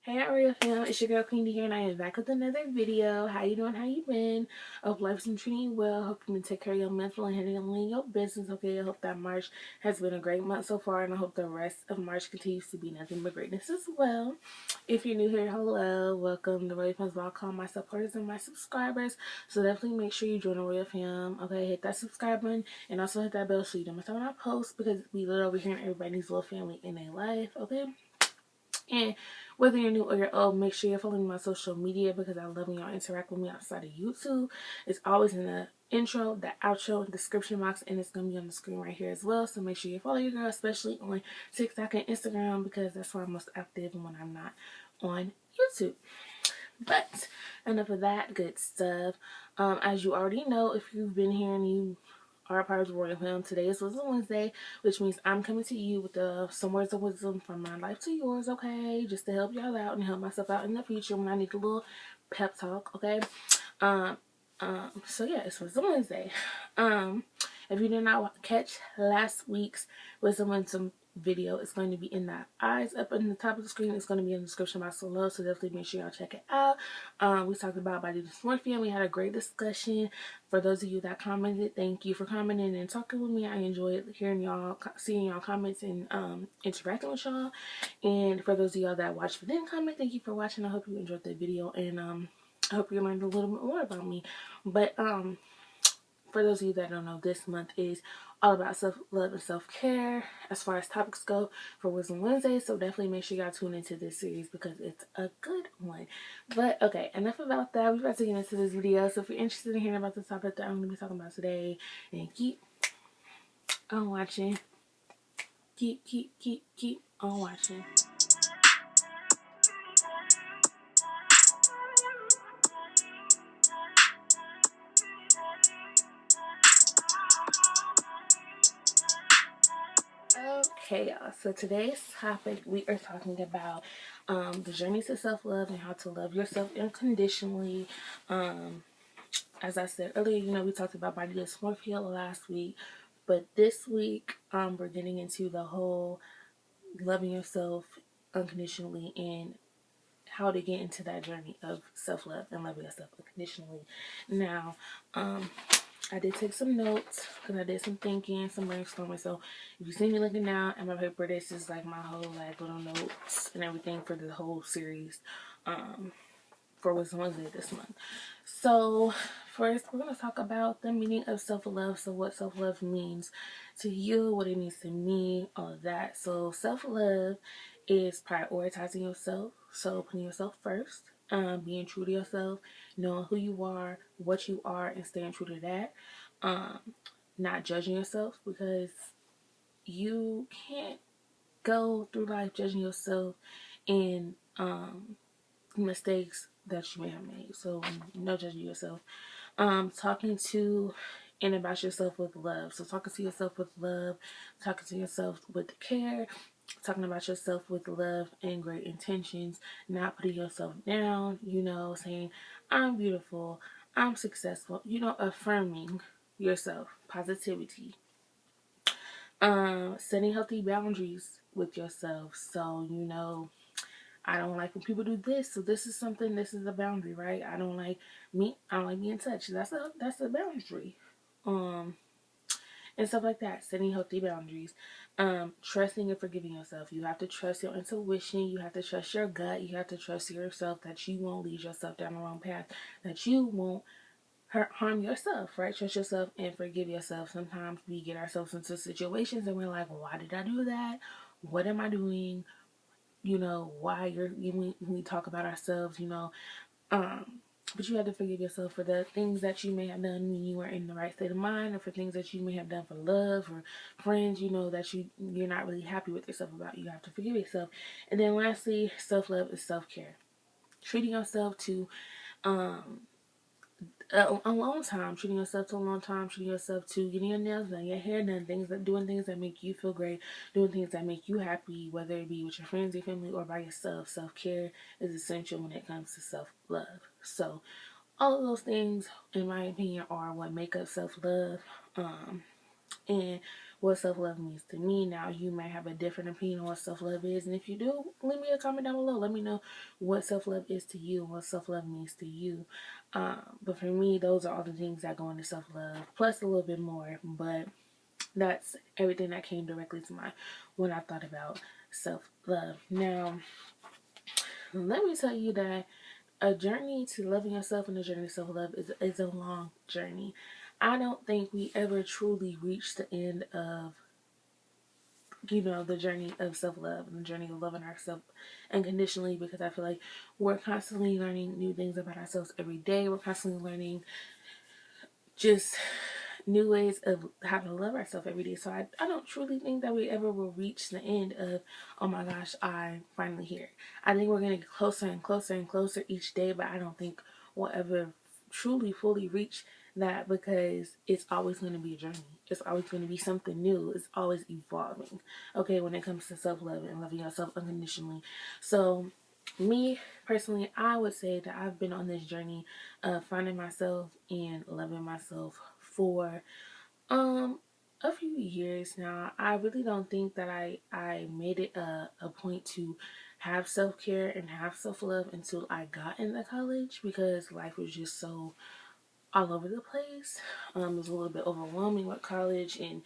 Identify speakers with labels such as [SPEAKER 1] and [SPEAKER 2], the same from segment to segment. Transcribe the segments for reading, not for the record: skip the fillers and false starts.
[SPEAKER 1] Hey RoyalFam, it's your girl Queenie here, and I am back with another video. How you doing? How you been? I hope life's been treating you well. Hope you can take care of your mental and handling your business. Okay, I hope that March has been a great month so far, and I hope the rest of March continues to be nothing but greatness as well. If you're new here, hello, welcome to RoyalFam's blog. Call my supporters and my subscribers. So definitely make sure you join the RoyalFam. Okay, hit that subscribe button and also hit that bell so you don't miss out on our posts, because we live over here and everybody's little family in their life. Okay. And whether you're new or you're old, make sure you're following my social media, because I love when y'all interact with me outside of YouTube. It's always in the intro, the outro, description box, and it's going to be on the screen right here as well. So make sure you follow your girl, especially on TikTok and Instagram, because that's where I'm most active when I'm not on YouTube. But enough of that good stuff. As you already know, if you've been here and you are a part of the RoyalFam, today is Wisdom Wednesday, which means I'm coming to you with some words of wisdom from my life to yours, okay? Just to help y'all out and help myself out in the future when I need a little pep talk, okay? So yeah, it's Wisdom Wednesday. If you did not catch last week's Wisdom Wednesday video, it's going to be in the eyes up in the top of the screen. It's going to be in the description box below, so definitely make sure y'all check it out. We talked about body dysmorphia. We had a great discussion. For those of you that commented, thank you for commenting and talking with me. I enjoyed hearing y'all, seeing y'all comments, and interacting with y'all. And for those of y'all that watched but didn't comment, thank you for watching. I hope you enjoyed the video, and I hope you learned a little bit more about me. But for those of you that don't know, this month is all about self-love and self-care as far as topics go for Wisdom Wednesday. So definitely make sure y'all tune into this series, because it's a good one. But okay, enough about that. We're about to get into this video. So if you're interested in hearing about the topic that I'm going to be talking about today, then keep on watching. Keep on watching. Okay, y'all. So today's topic, we are talking about the journey to self-love and how to love yourself unconditionally. As I said earlier, we talked about body dysmorphia last week, but this week we're getting into the whole loving yourself unconditionally and how to get into that journey of self-love and loving yourself unconditionally. Now, I did take some notes because I did some thinking, some brainstorming. So if you see me looking down at my paper, this is like my whole little notes and everything for the whole series for Wisdom Wednesday this month. So first, we're going to talk about the meaning of self-love. So what self-love means to you, what it means to me, all of that. So self-love is prioritizing yourself. So putting yourself first. Being true to yourself, knowing who you are, what you are, and staying true to that. Not judging yourself, because you can't go through life judging yourself and mistakes that you may have made. So no judging yourself. Talking to and about yourself with love. So talking to yourself with love, talking to yourself with care, talking about yourself with love and great intentions, not putting yourself down, saying, I'm beautiful, I'm successful, affirming yourself, positivity. Setting healthy boundaries with yourself. So, I don't like when people do this, so this is a boundary, right? I don't like being touched. That's a boundary. And stuff like that. Setting healthy boundaries. Trusting and forgiving yourself. You have to trust your intuition. You have to trust your gut. You have to trust yourself that you won't lead yourself down the wrong path. That you won't harm yourself, right? Trust yourself and forgive yourself. Sometimes we get ourselves into situations and we're like, why did I do that? What am I doing? Why when we talk about ourselves, but you have to forgive yourself for the things that you may have done when you were in the right state of mind, or for things that you may have done for love or friends, that you're not really happy with yourself about. You have to forgive yourself. And then lastly, self-love is self-care. Treating yourself to a long time, treating yourself to a long time, treating yourself to getting your nails done, your hair done, doing things that make you feel great, doing things that make you happy, whether it be with your friends, your family, or by yourself. Self-care is essential when it comes to self-love. So all of those things, in my opinion, are what make up self-love. And what self-love means to me. Now, you might have a different opinion on what self-love is, and if you do, leave me a comment down below. Let me know what self-love is to you, what self-love means to you. But for me, those are all the things that go into self-love, plus a little bit more. But that's everything that came directly to mind when I thought about self-love. Now, let me tell you that a journey to loving yourself and a journey to self-love is a long journey. I don't think we ever truly reach the end of, the journey of self-love and the journey of loving ourselves unconditionally, because I feel like we're constantly learning new things about ourselves every day. We're constantly learning just new ways of how to love ourselves every day. So I don't truly think that we ever will reach the end of, oh my gosh, I'm finally here. I think we're going to get closer and closer and closer each day, but I don't think we'll ever truly fully reach that, because it's always going to be a journey. It's always going to be something new. It's always evolving, okay, when it comes to self-love and loving yourself unconditionally. So me personally, I would say that I've been on this journey of finding myself and loving myself for a few years now. I really don't think that I made it a point to have self-care and have self-love until I got into college, because life was just so all over the place. It was a little bit overwhelming with college and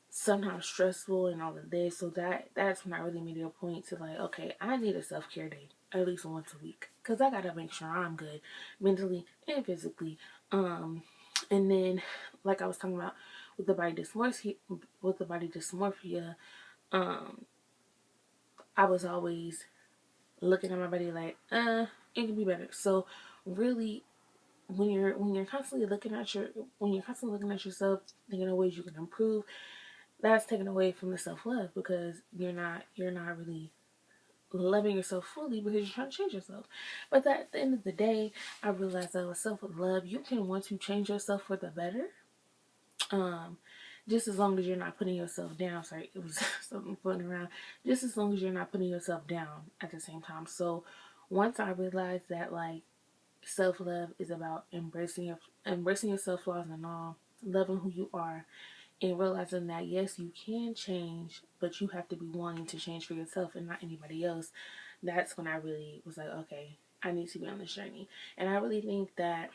[SPEAKER 1] somehow stressful and all of this. So that's when I really made it a point to, like, okay, I need a self-care day at least once a week, because I gotta make sure I'm good mentally and physically. And then, like I was talking about with the body dysmorphia, I was always looking at my body like, it can be better. So really, when you're constantly looking at yourself, thinking of ways you can improve, that's taken away from the self-love, because you're not really loving yourself fully, because you're trying to change yourself. But at the end of the day, I realized that with self-love, you can want to change yourself for the better, just as long as you're not putting yourself down. Sorry, it was something floating around. Just as long as you're not putting yourself down at the same time. So once I realized that, like, self-love is about embracing your self-flaws and all, loving who you are, and realizing that yes, you can change, but you have to be wanting to change for yourself and not anybody else. That's when I really was like, okay, I need to be on this journey. And I really think that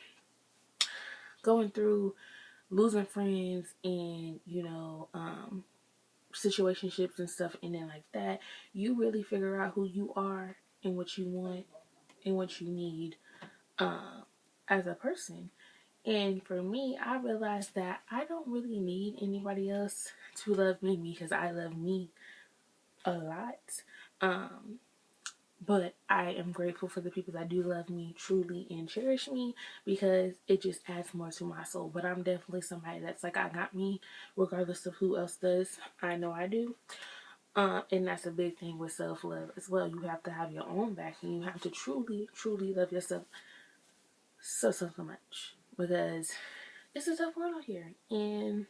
[SPEAKER 1] going through losing friends and, situationships and stuff, and then like that, you really figure out who you are and what you want and what you need as a person. And for me, I realized that I don't really need anybody else to love me, because I love me a lot. Um, but I am grateful for the people that do love me truly and cherish me, because it just adds more to my soul. But I'm definitely somebody that's like, I got me, regardless of who else does. I know I do. And that's a big thing with self-love as well. You have to have your own back, and you have to truly, truly love yourself so much, because it's a tough world out here. And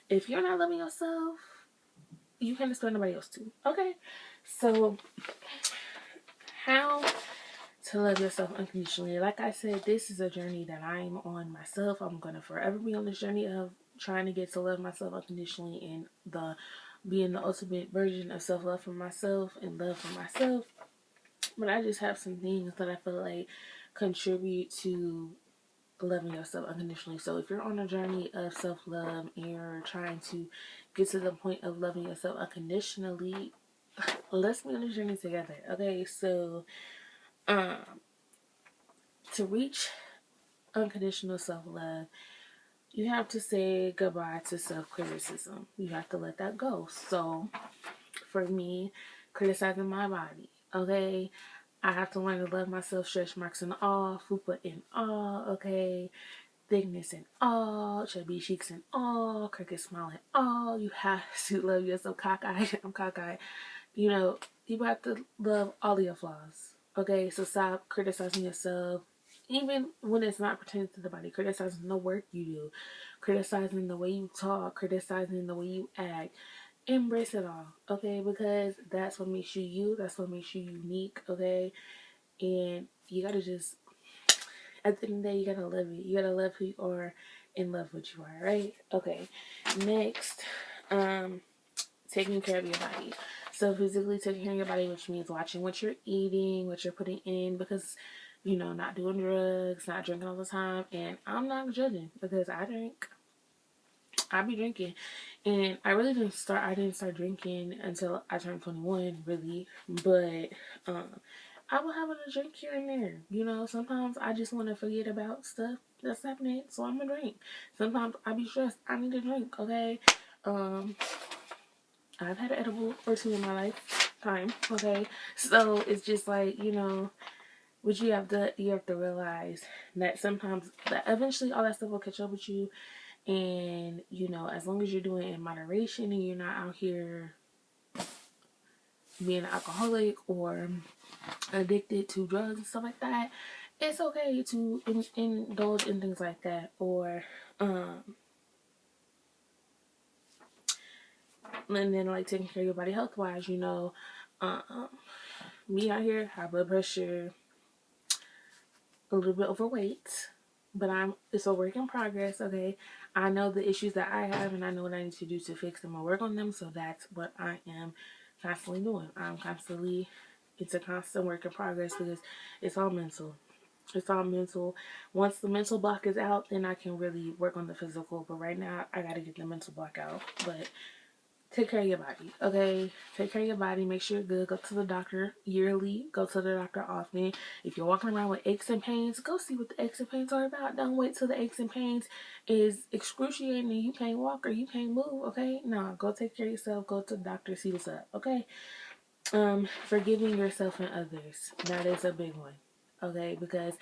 [SPEAKER 1] if you're not loving yourself, you can't expect nobody else to. Okay? So, how to love yourself unconditionally? Like I said, this is a journey that I'm on myself. I'm going to forever be on this journey of trying to get to love myself unconditionally, and being the ultimate version of self-love for myself and love for myself. But I just have some things that I feel like contribute to loving yourself unconditionally. So if you're on a journey of self-love and you're trying to get to the point of loving yourself unconditionally, let's be on this journey together. Okay, so to reach unconditional self-love, you have to say goodbye to self-criticism. You have to let that go. So for me, criticizing my body, okay, I have to learn to love myself, stretch marks and all, fupa and all, okay, thickness and all, chubby cheeks and all, crooked smile and all. You have to love yourself. Cockeyed, I'm cockeyed. You have to love all of your flaws. Okay, so stop criticizing yourself, even when it's not pertaining to the body. Criticizing the work you do, criticizing the way you talk, criticizing the way you act. Embrace it all, okay? Because that's what makes you you. That's what makes you unique, okay? And you gotta just, at the end of the day, you gotta love it. You gotta love who you are, in love with you are, right? Okay. Next, taking care of your body. So physically taking care of your body, which means watching what you're eating, what you're putting in, because not doing drugs, not drinking all the time. And I'm not judging because I be drinking. And I didn't start drinking until I turned 21, really. But I will have a drink here and there. Sometimes I just want to forget about stuff that's happening, so I'm gonna drink. Sometimes I be stressed, I need a drink, okay? Um, I've had an edible or two in my lifetime, okay? So it's just like, but you have to realize that sometimes that eventually all that stuff will catch up with you, and as long as you're doing it in moderation and you're not out here being an alcoholic or addicted to drugs and stuff like that, it's okay to indulge in things like that. Or and then like taking care of your body health wise, me out here, high blood pressure, a little bit overweight, but it's a work in progress. Okay, I know the issues that I have, and I know what I need to do to fix them or work on them. So that's what I am constantly doing. It's a constant work in progress because it's all mental. It's all mental. Once the mental block is out, then I can really work on the physical. But right now, I got to get the mental block out. But take care of your body, okay? Take care of your body. Make sure you're good. Go to the doctor yearly. Go to the doctor often. If you're walking around with aches and pains, go see what the aches and pains are about. Don't wait till the aches and pains is excruciating and you can't walk or you can't move, okay? No, go take care of yourself. Go to the doctor. See what's up, okay? Forgiving yourself and others. That is a big one, okay? Because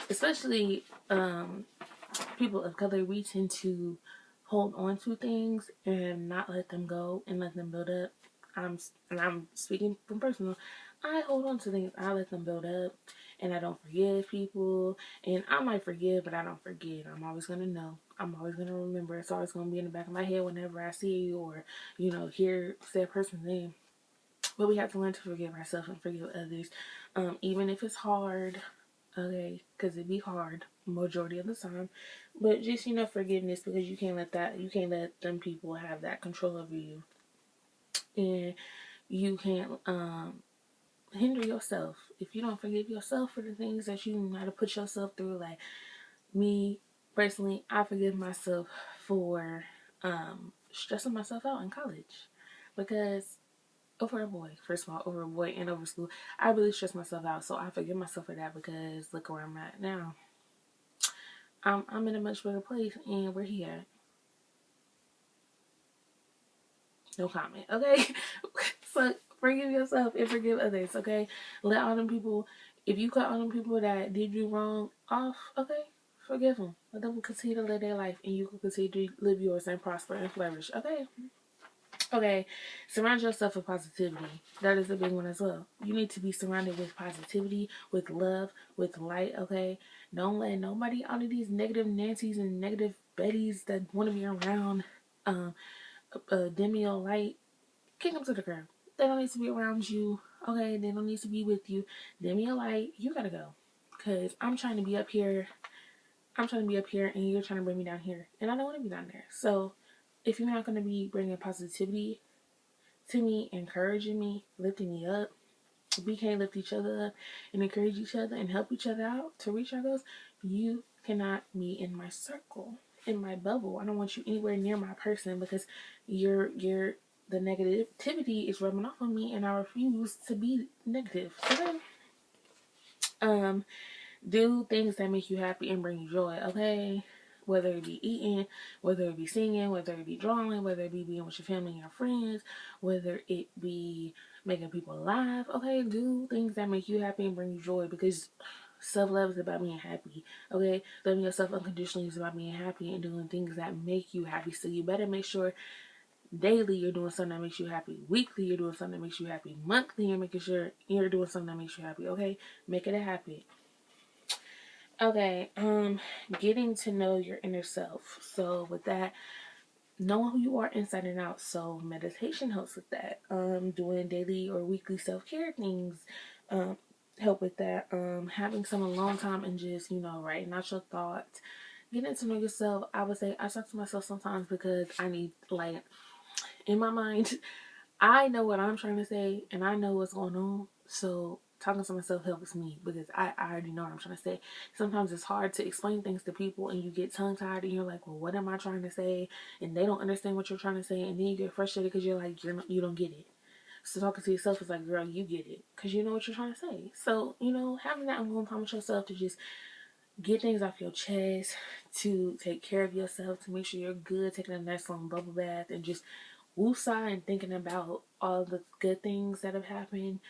[SPEAKER 1] especially people of color, we tend to hold on to things and not let them go and let them build up. I'm speaking from personal. I hold on to things. I let them build up, and I don't forgive people. And I might forgive, but I don't forget. I'm always gonna know. I'm always gonna remember. It's always gonna be in the back of my head whenever I see you or hear said person's name. But we have to learn to forgive ourselves and forgive others, even if it's hard. Okay, because it be hard majority of the time, but just forgiveness, because you can't let them people have that control over you, and you can't hinder yourself if you don't forgive yourself for the things that you might have put yourself through. Like me personally, I forgive myself for stressing myself out in college because over a boy, first of all, over a boy and over school, I really stressed myself out. So I forgive myself for that because look where I'm at now. I'm in a much better place, and where he at? No comment, okay? So forgive yourself and forgive others, okay? Let all them people, if you cut all them people that did you wrong off, okay? Forgive them. Let them continue to live their life, and you can continue to live yours and prosper and flourish, okay? Okay, surround yourself with positivity. That is a big one as well. You need to be surrounded with positivity, with love, with light, okay? Don't let nobody, all of these negative Nancy's and negative Bettys that want to be around dim your light, kick them to the curb. They don't need to be around you, okay? They don't need to be with you. Dim your light, you gotta go. Because I'm trying to be up here. I'm trying to be up here, and you're trying to bring me down here. And I don't want to be down there. So if you're not going to be bringing positivity to me, encouraging me, lifting me up, we can't lift each other up and encourage each other and help each other out to reach our goals, you cannot be in my circle, in my bubble. I don't want you anywhere near my person because the negativity is rubbing off on me, and I refuse to be negative. Okay. Do things that make you happy and bring you joy, okay? Whether it be eating, whether it be singing, whether it be drawing, whether it be being with your family and your friends, whether it be making people laugh, okay? Do things that make you happy and bring you joy, because self-love is about being happy, okay? Loving yourself unconditionally is about being happy and doing things that make you happy. So you better make sure daily you're doing something that makes you happy. Weekly you're doing something that makes you happy. Monthly you're making sure you're doing something that makes you happy, okay? Make it a habit. Okay, getting to know your inner self. So with that, knowing who you are inside and out. So meditation helps with that. Doing daily or weekly self-care things, help with that. Having some alone time and just, writing out your thoughts, getting to know yourself. I would say I talk to myself sometimes because I need, like, in my mind, I know what I'm trying to say and I know what's going on. So talking to myself helps me because I already know what I'm trying to say. Sometimes it's hard to explain things to people and you get tongue tied and you're like, well, what am I trying to say? And they don't understand what you're trying to say. And then you get frustrated because you're like, you don't get it. So talking to yourself is like, girl, you get it because you know what you're trying to say. So, having that alone time with yourself to just get things off your chest, to take care of yourself, to make sure you're good, taking a nice long bubble bath and just woosah and thinking about all the good things that have happened,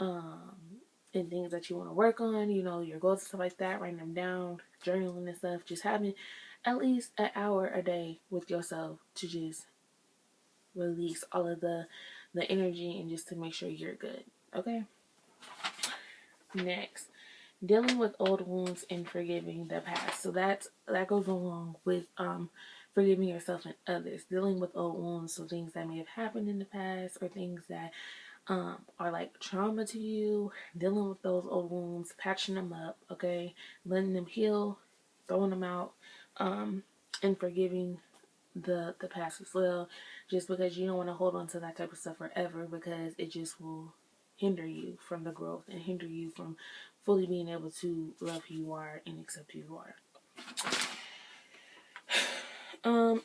[SPEAKER 1] and things that you want to work on, your goals and stuff like that, writing them down, journaling and stuff, just having at least an hour a day with yourself to just release all of the energy and just to make sure you're good. Okay? Next, dealing with old wounds and forgiving the past. So that goes along with forgiving yourself and others. Dealing with old wounds, so things that may have happened in the past or things that are like trauma to you, dealing with those old wounds, patching them up, okay, letting them heal, throwing them out, and forgiving the past as well, just because you don't want to hold on to that type of stuff forever because it just will hinder you from the growth and hinder you from fully being able to love who you are and accept who you are.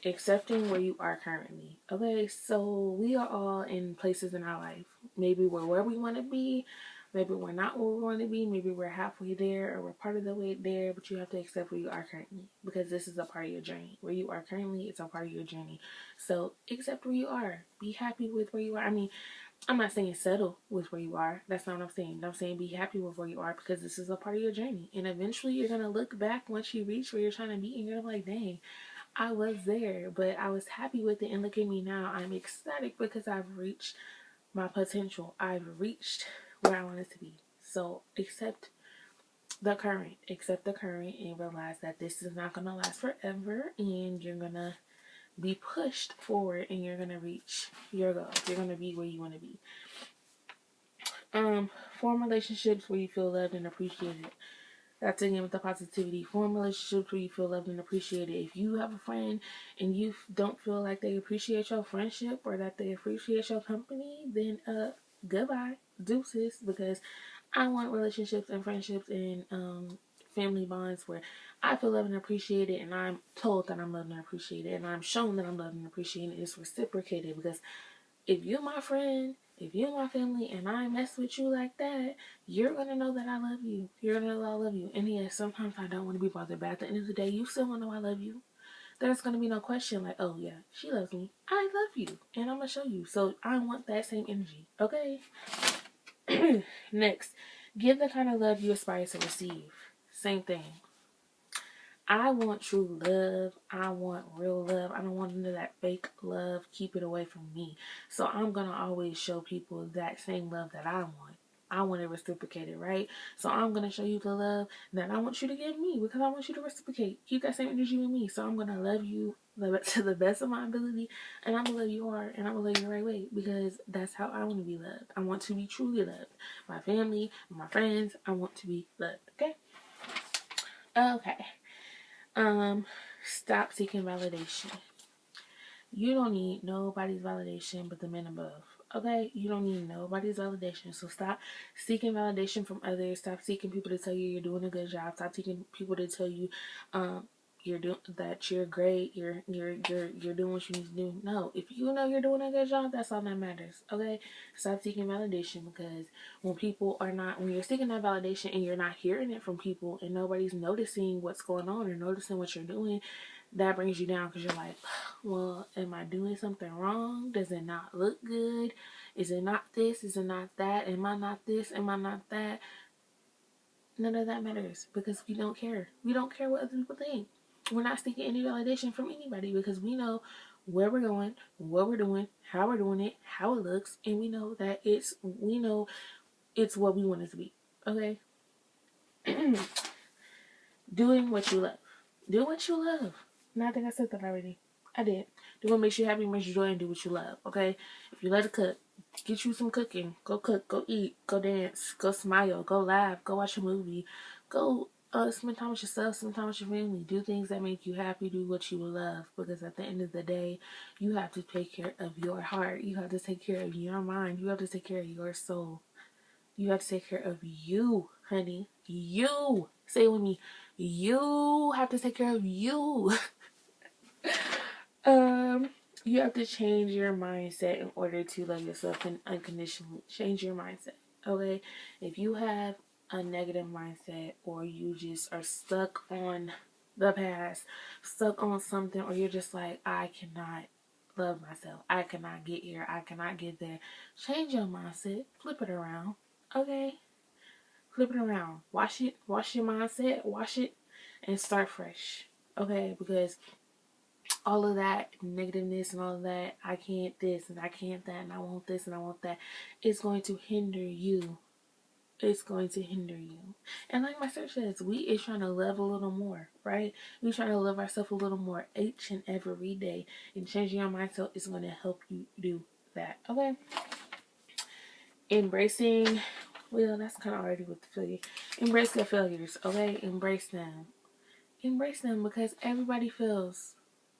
[SPEAKER 1] Accepting where you are currently. Okay, so we are all in places in our life. Maybe we're where we want to be. Maybe we're not where we want to be. Maybe we're halfway there or we're part of the way there, but you have to accept where you are currently because this is a part of your journey. Where you are currently, it's a part of your journey. So accept where you are. Be happy with where you are. I mean, I'm not saying settle with where you are. That's not what I'm saying. I'm saying be happy with where you are because this is a part of your journey. And eventually you're going to look back once you reach where you're trying to be and you're like, dang, I was there, but I was happy with it. And look at me now. I'm ecstatic because I've reached my potential. I've reached where I wanted to be. So accept the current. Accept the current and realize that this is not going to last forever. And you're going to be pushed forward and you're going to reach your goals. You're going to be where you want to be. Form relationships where you feel loved and appreciated. That's again with the positivity. Form relationships where you feel loved and appreciated. If you have a friend and you don't feel like they appreciate your friendship or that they appreciate your company, then goodbye, deuces. Because I want relationships and friendships and family bonds where I feel loved and appreciated, and I'm told that I'm loved and appreciated, and I'm shown that I'm loved and appreciated. It's reciprocated because if you're my friend, if you're my family, and I mess with you like that, you're gonna know that I love you. You're gonna know that I love you. And yes, sometimes I don't want to be bothered, but at the end of the day, you still wanna know I love you. There's gonna be no question like, oh yeah, she loves me. I love you, and I'm gonna show you. So I want that same energy. Okay. Next, give the kind of love you aspire to receive. Same thing. I want true love. I want real love. I don't want none of that fake love. Keep it away from me. So I'm going to always show people that same love that I want. I want it reciprocated, right? So I'm going to show you the love that I want you to give me because I want you to reciprocate. Keep that same energy with me. So I'm going to love you to the best of my ability, and I'm going to love you hard, and I'm going to love you the right way because that's how I want to be loved. I want to be truly loved. My family, my friends, I want to be loved, okay? Okay. Stop seeking validation. You don't need nobody's validation but the men above. Okay? You don't need nobody's validation. So stop seeking validation from others. Stop seeking people to tell you you're doing a good job. Stop seeking people to tell you you're doing that you're great. You're doing what you need to do. No, if you know you're doing a good job, that's all that matters. Okay? Stop seeking validation because when you're seeking that validation and you're not hearing it from people and nobody's noticing what's going on or noticing what you're doing, that brings you down because you're like, well, am I doing something wrong? Does it not look good? Is it not this? Is it not that? Am I not this? Am I not that? None of that matters because we don't care. We don't care what other people think. We're not seeking any validation from anybody because we know where we're going, what we're doing, how we're doing it, how it looks, and we know it's what we want it to be. Okay? Doing what you love. Do what you love. No, I think I said that already. I did. Do what makes you happy, makes you joy, and do what you love. Okay? If you love to cook, Get you some cooking. Go cook, go eat, go dance, go smile, go laugh, go watch a movie, go spend time with yourself, spend time with your family. Do things that make you happy, do what you love. Because at the end of the day, you have to take care of your heart. You have to take care of your mind. You have to take care of your soul. You have to take care of you, honey. You. Say it with me. You have to take care of you. Um, you have to change your mindset in order to love yourself and unconditionally. Change your mindset, okay? If you have a negative mindset, or you just are stuck on the past, stuck on something, or you're just like, I cannot love myself, I cannot get here, I cannot get there. Change your mindset, flip it around, okay? Flip it around. Wash your mindset, wash it, and start fresh, okay? Because all of that negativeness and all of that, I can't this and I can't that and I want this and I want that, it's going to hinder you. It's going to hinder you. And like my search says, we is trying to love a little more, right? We trying to love ourselves a little more each and every day. And changing your mindset is going to help you do that. Okay? Embracing, well, that's kind of already with the failure. Embrace your failures, okay? Embrace them. Embrace them, because everybody fails.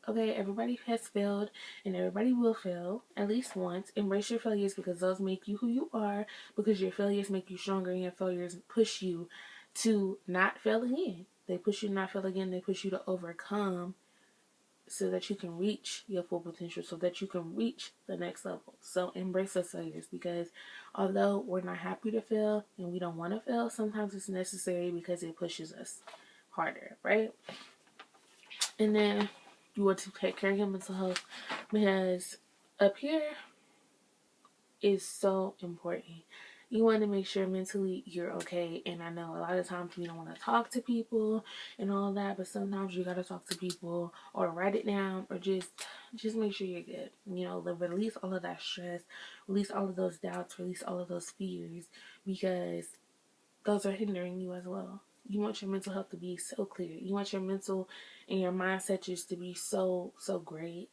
[SPEAKER 1] Okay, everybody has failed and everybody will fail at least once. Embrace your failures, because those make you who you are, because your failures make you stronger and your failures push you to not fail again. They push you to not fail again. They push you to overcome so that you can reach your full potential, so that you can reach the next level. So embrace those failures, because although we're not happy to fail and we don't want to fail, sometimes it's necessary because it pushes us harder, right? And then you want to take care of your mental health, because up here is so important. You want to make sure mentally you're okay. And I know a lot of times we don't want to talk to people and all that, but sometimes you got to talk to people or write it down, or just make sure you're good. You know, release all of that stress, release all of those doubts, release all of those fears, because those are hindering you as well. You want your mental health to be so clear. You want your mental and your mindset just to be so great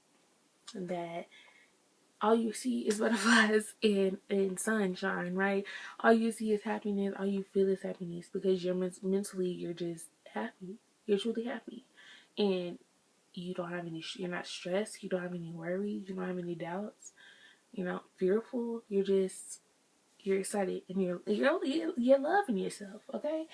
[SPEAKER 1] that all you see is butterflies and sunshine, right? All you see is happiness. All you feel is happiness, because you're mentally, you're just happy. You're truly happy, and you don't have any. You're not stressed. You don't have any worries. You don't have any doubts. You're not fearful. You're excited, and you're loving yourself. Okay.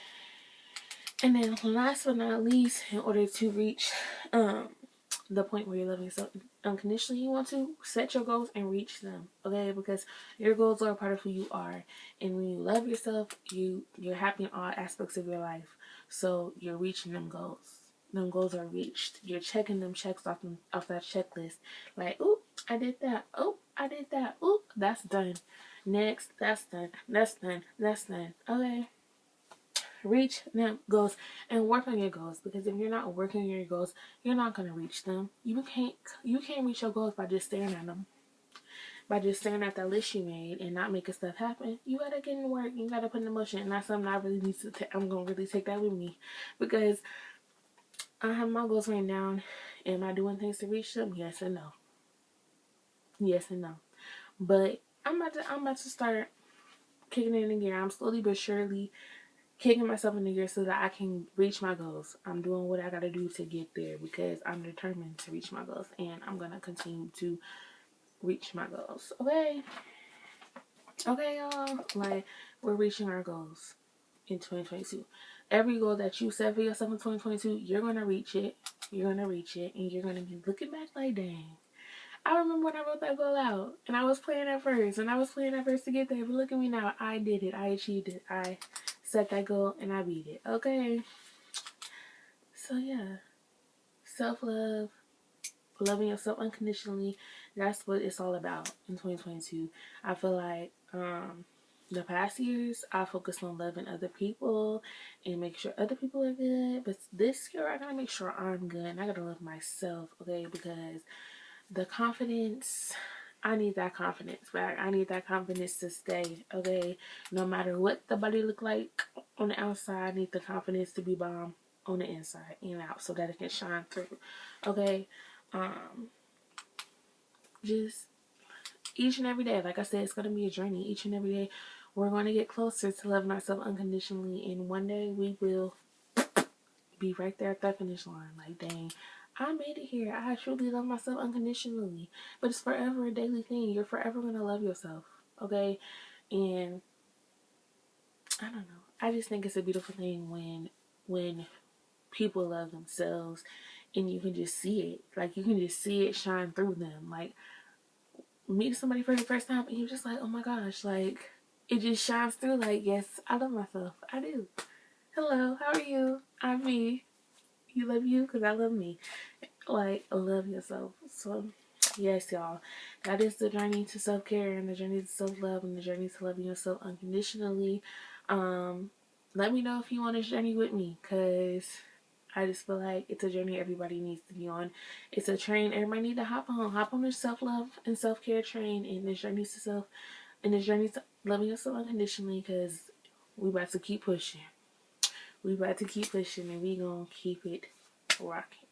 [SPEAKER 1] And then last but not least, in order to reach the point where you're loving yourself unconditionally, you want to set your goals and reach them, okay? Because your goals are a part of who you are. And when you love yourself, you're happy in all aspects of your life. So you're reaching them goals. Them goals are reached. You're checking them checks off that checklist. Like, oop, I did that. Oh, I did that. Oop, that's done. Next, that's done. That's done. That's done. Okay. Reach them goals and work on your goals, because if you're not working on your goals, you're not going to reach them. You can't reach your goals by just staring at them, by just staring at that list you made and not making stuff happen. You gotta get in work. You gotta put in motion, and that's something I really need to I'm gonna really take that with me, because I have my goals written down. Am I doing things to reach them? Yes and no. Yes and no. But I'm about to start kicking it in gear. I'm slowly but surely kicking myself in the gear so that I can reach my goals. I'm doing what I gotta do to get there, because I'm determined to reach my goals, and I'm gonna continue to reach my goals. Okay? Okay, y'all. Like, we're reaching our goals in 2022. Every goal that you set for yourself in 2022, you're gonna reach it. You're gonna reach it, and you're gonna be looking back like, dang. I remember when I wrote that goal out, and I was playing at first, to get there, but look at me now. I did it. I achieved it. I set that goal, and I beat it. Okay? So, yeah. Self-love, loving yourself unconditionally, that's what it's all about in 2022. I feel like the past years I focused on loving other people and make sure other people are good, but this year I gotta make sure I'm good, and I gotta love myself, okay? Because the confidence, I need that confidence back. I need that confidence to stay, okay? No matter what the body look like on the outside, I need the confidence to be bomb on the inside and out, so that it can shine through, okay? Just each and every day, like I said, it's going to be a journey. Each and every day, we're going to get closer to loving ourselves unconditionally. And one day we will be right there at that finish line. Like, dang, I made it here. I truly love myself unconditionally. But it's forever a daily thing. You're forever going to love yourself. Okay? And I don't know. I just think it's a beautiful thing when people love themselves and you can just see it. Like, you can just see it shine through them. Like, meet somebody for the first time and you're just like, oh my gosh, like, it just shines through. Like, yes, I love myself. I do. Hello, how are you? I'm me. You love you because I love me. Like, love yourself. So, yes, y'all, that is the journey to self-care and the journey to self-love and the journey to loving yourself unconditionally. Let me know if you want this journey with me, because I just feel like it's a journey everybody needs to be on. It's a train everybody need to hop on the self-love and self-care train, and this journey to loving yourself unconditionally, because we about to keep pushing. We about to keep pushing, and we gonna keep it rocking.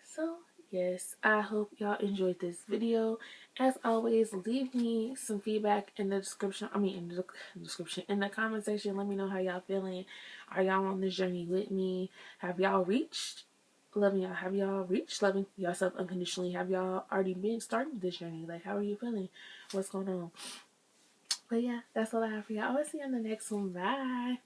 [SPEAKER 1] So, yes, I hope y'all enjoyed this video. As always, leave me some feedback in the description. In the description, in the comment section. Let me know how y'all feeling. Are y'all on this journey with me? Have y'all reached loving y'all? Have y'all reached loving yourself unconditionally? Have y'all already been starting this journey? Like, how are you feeling? What's going on? But yeah, that's all I have for y'all. I'll see you in the next one. Bye.